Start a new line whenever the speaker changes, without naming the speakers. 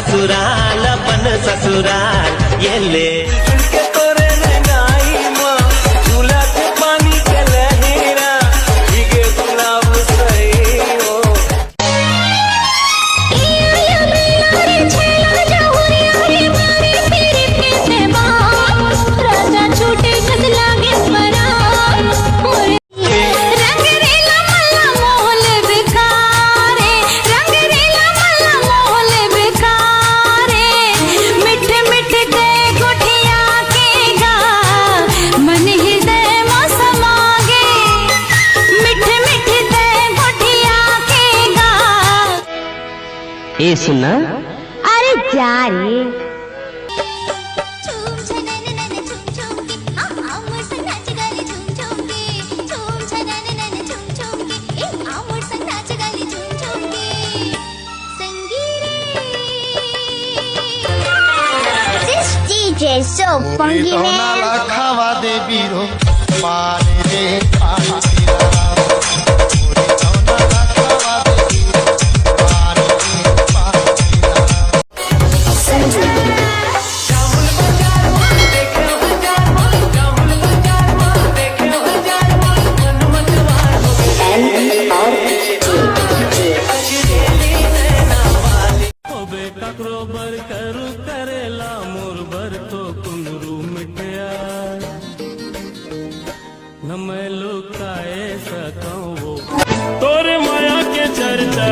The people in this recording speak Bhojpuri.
ससुराल अपन ससुराल ये ले ए सुनना
अरे जा रे DJ so funky man
खावा दे बीरो पानी रे पानी
करेला मोर भर तो कुंदरू मिटया न मैं लुकाए सकूं वो तोरे माया के चर्चा